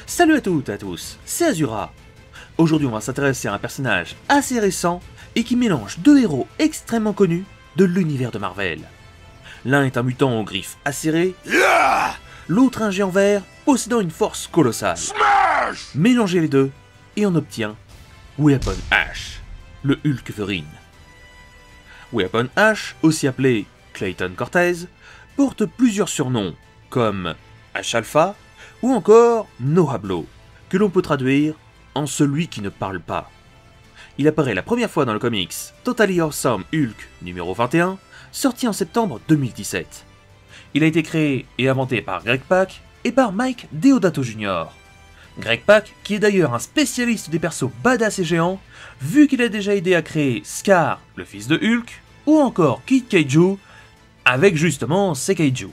Salut à toutes et à tous, c'est Azura. Aujourd'hui on va s'intéresser à un personnage assez récent et qui mélange deux héros extrêmement connus de l'univers de Marvel. L'un est un mutant aux griffes acérées, l'autre un géant vert possédant une force colossale. Smash! Mélangez les deux et on obtient Weapon H, le Hulkverine. Weapon H, aussi appelé Clayton Cortez, porte plusieurs surnoms comme H-Alpha ou encore Nohablo, que l'on peut traduire en celui qui ne parle pas. Il apparaît la première fois dans le comics Totally Awesome Hulk numéro 21, sorti en septembre 2017. Il a été créé et inventé par Greg Pak et par Mike Deodato Jr. Greg Pak, qui est d'ailleurs un spécialiste des persos badass et géants, vu qu'il a déjà aidé à créer Scar, le fils de Hulk, ou encore Kid Kaiju, avec justement ses Kaiju.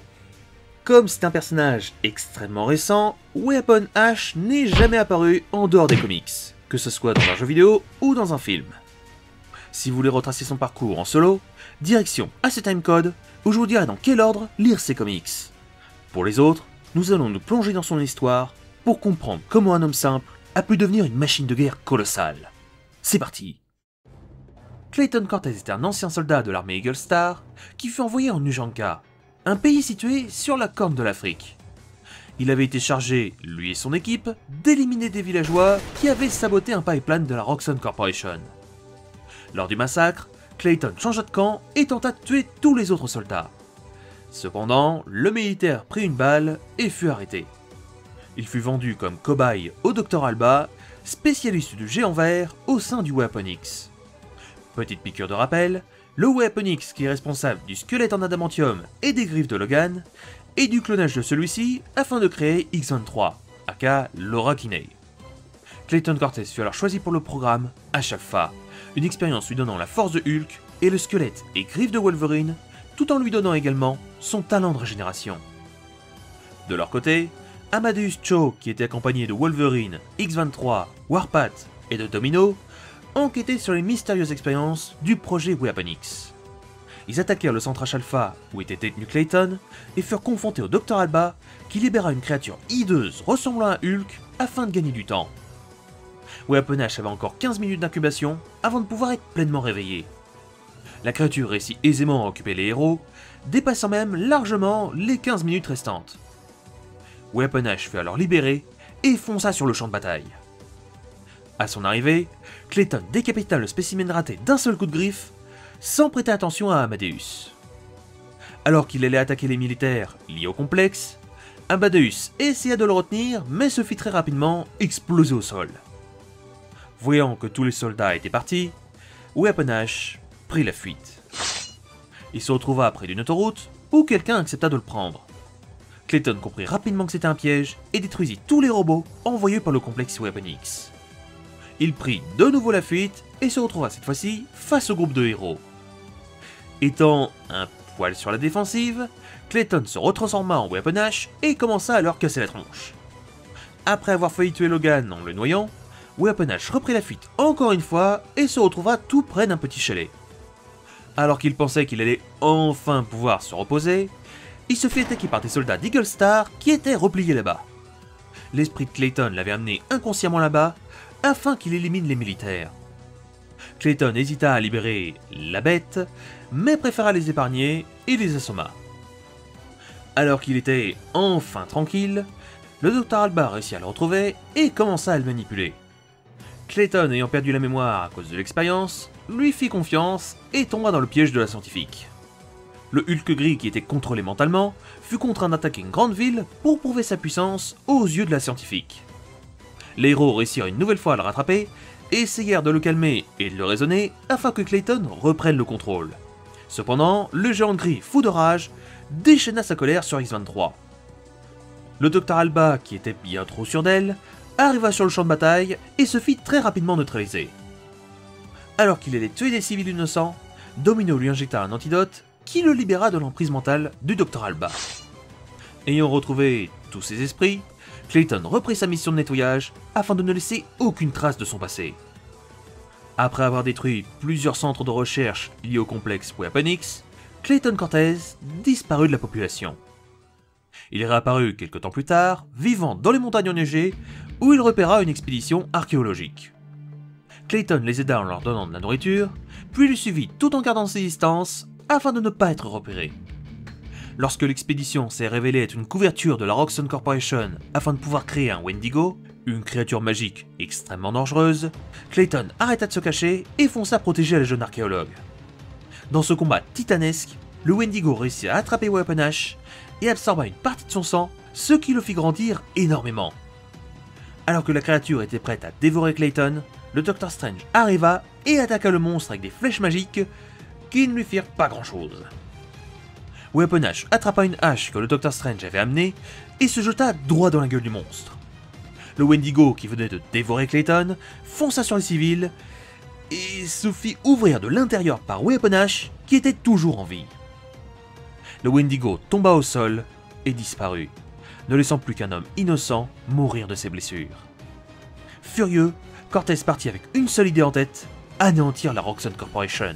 Comme c'est un personnage extrêmement récent, Weapon H n'est jamais apparu en dehors des comics, que ce soit dans un jeu vidéo ou dans un film. Si vous voulez retracer son parcours en solo, direction à ce timecode où je vous dirai dans quel ordre lire ses comics. Pour les autres, nous allons nous plonger dans son histoire pour comprendre comment un homme simple a pu devenir une machine de guerre colossale. C'est parti! Clayton Cortez était un ancien soldat de l'armée Eagle Star qui fut envoyé en Uganda, un pays situé sur la corne de l'Afrique. Il avait été chargé, lui et son équipe, d'éliminer des villageois qui avaient saboté un pipeline de la Roxxon Corporation. Lors du massacre, Clayton changea de camp et tenta de tuer tous les autres soldats. Cependant, le militaire prit une balle et fut arrêté. Il fut vendu comme cobaye au Dr Alba, spécialiste du géant vert au sein du Weapon X. Petite piqûre de rappel, le Weapon X qui est responsable du squelette en adamantium et des griffes de Logan, et du clonage de celui-ci afin de créer X-23, aka Laura Kinney. Clayton Cortez fut alors choisi pour le programme H-Alpha, une expérience lui donnant la force de Hulk et le squelette et griffes de Wolverine, tout en lui donnant également son talent de régénération. De leur côté, Amadeus Cho, qui était accompagné de Wolverine, X-23, Warpath et de Domino, enquêtaient sur les mystérieuses expériences du projet Weapon X. Ils attaquèrent le centre H-Alpha où était détenu Clayton et furent confrontés au Dr Alba qui libéra une créature hideuse ressemblant à Hulk afin de gagner du temps. Weapon H avait encore 15 minutes d'incubation avant de pouvoir être pleinement réveillé. La créature réussit aisément à occuper les héros, dépassant même largement les 15 minutes restantes. Weapon H fut alors libéré et fonça sur le champ de bataille. À son arrivée, Clayton décapita le spécimen raté d'un seul coup de griffe, sans prêter attention à Amadeus. Alors qu'il allait attaquer les militaires liés au complexe, Amadeus essaya de le retenir mais se fit très rapidement exploser au sol. Voyant que tous les soldats étaient partis, Weapon H prit la fuite. Il se retrouva près d'une autoroute où quelqu'un accepta de le prendre. Clayton comprit rapidement que c'était un piège et détruisit tous les robots envoyés par le complexe Weapon X. Il prit de nouveau la fuite et se retrouva cette fois-ci face au groupe de héros. Étant un poil sur la défensive, Clayton se retransforma en Weapon H et commença à leur casser la tronche. Après avoir failli tuer Logan en le noyant, Weapon H reprit la fuite encore une fois et se retrouva tout près d'un petit chalet. Alors qu'il pensait qu'il allait enfin pouvoir se reposer, il se fit attaquer par des soldats d'Eagle Star qui étaient repliés là-bas. L'esprit de Clayton l'avait amené inconsciemment là-bas afin qu'il élimine les militaires. Clayton hésita à libérer la bête, mais préféra les épargner et les assomma. Alors qu'il était enfin tranquille, le Dr Alba réussit à le retrouver et commença à le manipuler. Clayton, ayant perdu la mémoire à cause de l'expérience, lui fit confiance et tomba dans le piège de la scientifique. Le Hulk gris qui était contrôlé mentalement fut contraint d'attaquer une grande ville pour prouver sa puissance aux yeux de la scientifique. Les héros réussirent une nouvelle fois à le rattraper et essayèrent de le calmer et de le raisonner afin que Clayton reprenne le contrôle. Cependant, le géant gris, fou de rage, déchaîna sa colère sur X-23. Le Dr Alba, qui était bien trop sûr d'elle, arriva sur le champ de bataille et se fit très rapidement neutraliser. Alors qu'il allait tuer des civils innocents, Domino lui injecta un antidote qui le libéra de l'emprise mentale du Dr Alba. Ayant retrouvé tous ses esprits, Clayton reprit sa mission de nettoyage afin de ne laisser aucune trace de son passé. Après avoir détruit plusieurs centres de recherche liés au complexe Weapon X, Clayton Cortez disparut de la population. Il est réapparu quelque temps plus tard, vivant dans les montagnes enneigées, où il repéra une expédition archéologique. Clayton les aida en leur donnant de la nourriture, puis les suivit tout en gardant ses distances afin de ne pas être repéré. Lorsque l'expédition s'est révélée être une couverture de la Roxxon Corporation afin de pouvoir créer un Wendigo, une créature magique extrêmement dangereuse, Clayton arrêta de se cacher et fonça protéger la jeune archéologue. Dans ce combat titanesque, le Wendigo réussit à attraper Weapon Ash et absorba une partie de son sang, ce qui le fit grandir énormément. Alors que la créature était prête à dévorer Clayton, le Docteur Strange arriva et attaqua le monstre avec des flèches magiques qui ne lui firent pas grand chose. Weapon Ash attrapa une hache que le Docteur Strange avait amenée et se jeta droit dans la gueule du monstre. Le Wendigo qui venait de dévorer Clayton fonça sur les civils et se fit ouvrir de l'intérieur par Weapon Ash qui était toujours en vie. Le Wendigo tomba au sol et disparut, ne laissant plus qu'un homme innocent mourir de ses blessures. Furieux, Cortez partit avec une seule idée en tête, anéantir la Roxxon Corporation.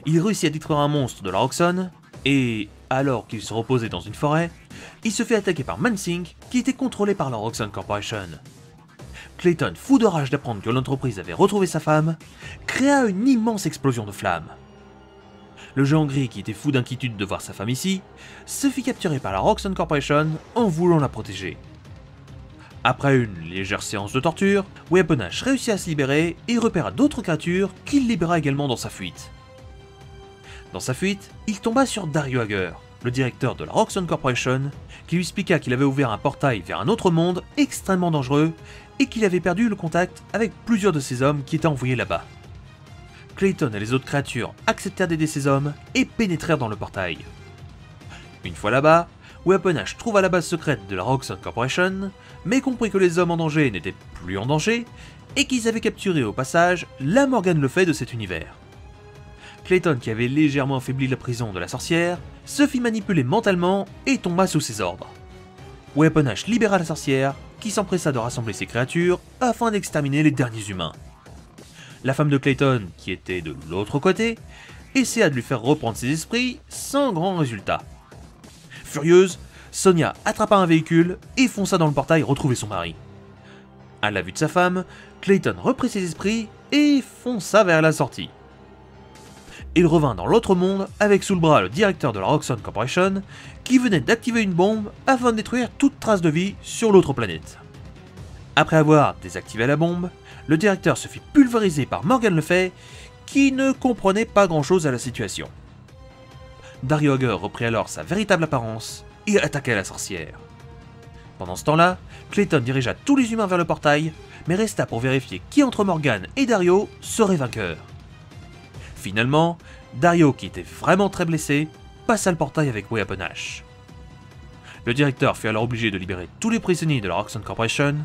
Il réussit à détruire un monstre de la Roxxon, et, alors qu'il se reposait dans une forêt, il se fait attaquer par Man-Thing, qui était contrôlé par la Roxxon Corporation. Clayton, fou de rage d'apprendre que l'entreprise avait retrouvé sa femme, créa une immense explosion de flammes. Le géant gris, qui était fou d'inquiétude de voir sa femme ici, se fit capturer par la Roxxon Corporation en voulant la protéger. Après une légère séance de torture, Weapon Ash réussit à se libérer et repéra d'autres créatures qu'il libéra également dans sa fuite. Dans sa fuite, il tomba sur Dario Hager, le directeur de la Roxxon Corporation, qui lui expliqua qu'il avait ouvert un portail vers un autre monde extrêmement dangereux et qu'il avait perdu le contact avec plusieurs de ses hommes qui étaient envoyés là-bas. Clayton et les autres créatures acceptèrent d'aider ces hommes et pénétrèrent dans le portail. Une fois là-bas, Weapon Ash trouva la base secrète de la Roxxon Corporation, mais comprit que les hommes en danger n'étaient plus en danger et qu'ils avaient capturé au passage la Morgane Le Fay de cet univers. Clayton, qui avait légèrement affaibli la prison de la sorcière, se fit manipuler mentalement et tomba sous ses ordres. Weapon Ash libéra la sorcière, qui s'empressa de rassembler ses créatures afin d'exterminer les derniers humains. La femme de Clayton, qui était de l'autre côté, essaya de lui faire reprendre ses esprits sans grand résultat. Furieuse, Sonia attrapa un véhicule et fonça dans le portail retrouver son mari. À la vue de sa femme, Clayton reprit ses esprits et fonça vers la sortie. Il revint dans l'autre monde avec sous le bras le directeur de la Roxxon Corporation qui venait d'activer une bombe afin de détruire toute trace de vie sur l'autre planète. Après avoir désactivé la bombe, le directeur se fit pulvériser par Morgane Le Fay qui ne comprenait pas grand chose à la situation. Dario Hager reprit alors sa véritable apparence et attaqua la sorcière. Pendant ce temps-là, Clayton dirigea tous les humains vers le portail, mais resta pour vérifier qui entre Morgane et Dario serait vainqueur. Finalement, Dario, qui était vraiment très blessé, passa le portail avec Weapon Ash. Le directeur fut alors obligé de libérer tous les prisonniers de la Roxxon Corporation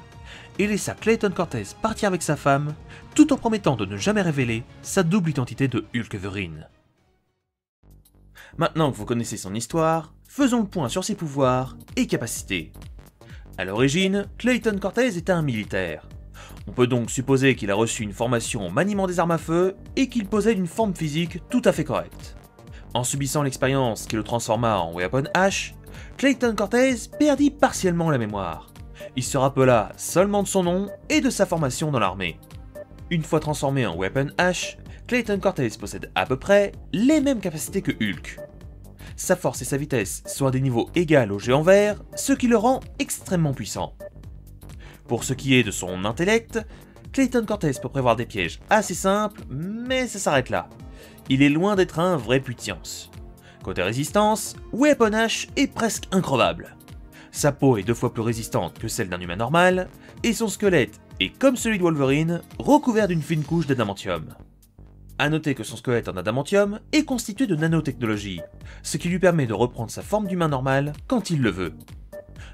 et laissa Clayton Cortez partir avec sa femme, tout en promettant de ne jamais révéler sa double identité de Hulk-Verine. Maintenant que vous connaissez son histoire, faisons le point sur ses pouvoirs et capacités. A l'origine, Clayton Cortez était un militaire. On peut donc supposer qu'il a reçu une formation au maniement des armes à feu et qu'il possède une forme physique tout à fait correcte. En subissant l'expérience qui le transforma en Weapon Ash, Clayton Cortez perdit partiellement la mémoire. Il se rappela seulement de son nom et de sa formation dans l'armée. Une fois transformé en Weapon Ash, Clayton Cortez possède à peu près les mêmes capacités que Hulk. Sa force et sa vitesse sont à des niveaux égaux au géant vert, ce qui le rend extrêmement puissant. Pour ce qui est de son intellect, Clayton Cortez peut prévoir des pièges assez simples, mais ça s'arrête là. Il est loin d'être un vrai puits de science. Côté résistance, Weapon Ash est presque increvable. Sa peau est 2 fois plus résistante que celle d'un humain normal, et son squelette est comme celui de Wolverine, recouvert d'une fine couche d'adamantium. A noter que son squelette en adamantium est constitué de nanotechnologie, ce qui lui permet de reprendre sa forme d'humain normal quand il le veut.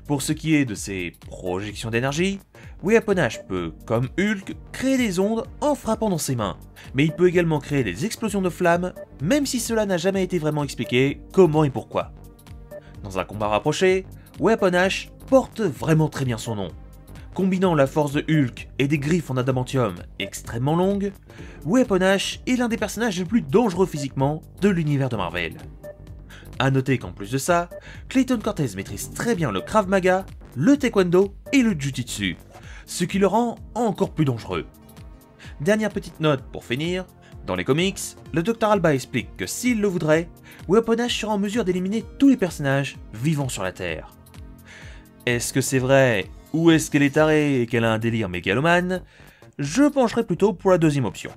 Pour ce qui est de ses projections d'énergie, Weapon Ash peut, comme Hulk, créer des ondes en frappant dans ses mains, mais il peut également créer des explosions de flammes, même si cela n'a jamais été vraiment expliqué comment et pourquoi. Dans un combat rapproché, Weapon Ash porte vraiment très bien son nom. Combinant la force de Hulk et des griffes en adamantium extrêmement longues, Weapon Ash est l'un des personnages les plus dangereux physiquement de l'univers de Marvel. A noter qu'en plus de ça, Clayton Cortez maîtrise très bien le Krav Maga, le Taekwondo et le Jiu-Jitsu, ce qui le rend encore plus dangereux. Dernière petite note pour finir, dans les comics, le Dr Alba explique que s'il le voudrait, Weapon Ash sera en mesure d'éliminer tous les personnages vivants sur la Terre. Est-ce que c'est vrai, ou est-ce qu'elle est tarée et qu'elle a un délire mégalomane? Je pencherai plutôt pour la deuxième option.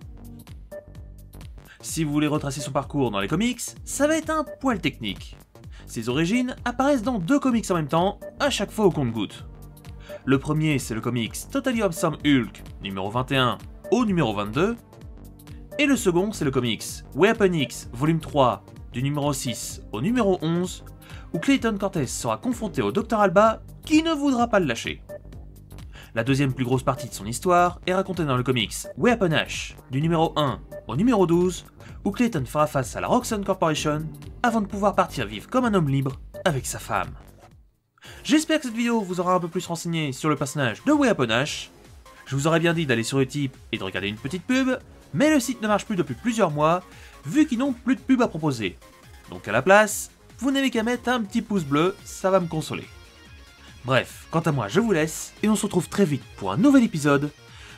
Si vous voulez retracer son parcours dans les comics, ça va être un poil technique. Ses origines apparaissent dans 2 comics en même temps, à chaque fois au compte-gouttes. Le premier, c'est le comics Totally Awesome Hulk, numéro 21 au numéro 22, et le second, c'est le comics Weapon X, volume 3, du numéro 6 au numéro 11, où Clayton Cortez sera confronté au Dr Alba, qui ne voudra pas le lâcher. La deuxième plus grosse partie de son histoire est racontée dans le comics Weapon Ash, du numéro 1 au numéro 12, où Clayton fera face à la Roxxon Corporation, avant de pouvoir partir vivre comme un homme libre avec sa femme. J'espère que cette vidéo vous aura un peu plus renseigné sur le personnage de Weapon Ash. Je vous aurais bien dit d'aller sur Utip et de regarder une petite pub, mais le site ne marche plus depuis plusieurs mois, vu qu'ils n'ont plus de pub à proposer. Donc à la place, vous n'avez qu'à mettre un petit pouce bleu, ça va me consoler. Bref, quant à moi je vous laisse, et on se retrouve très vite pour un nouvel épisode,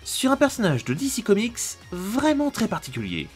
sur un personnage de DC Comics vraiment très particulier.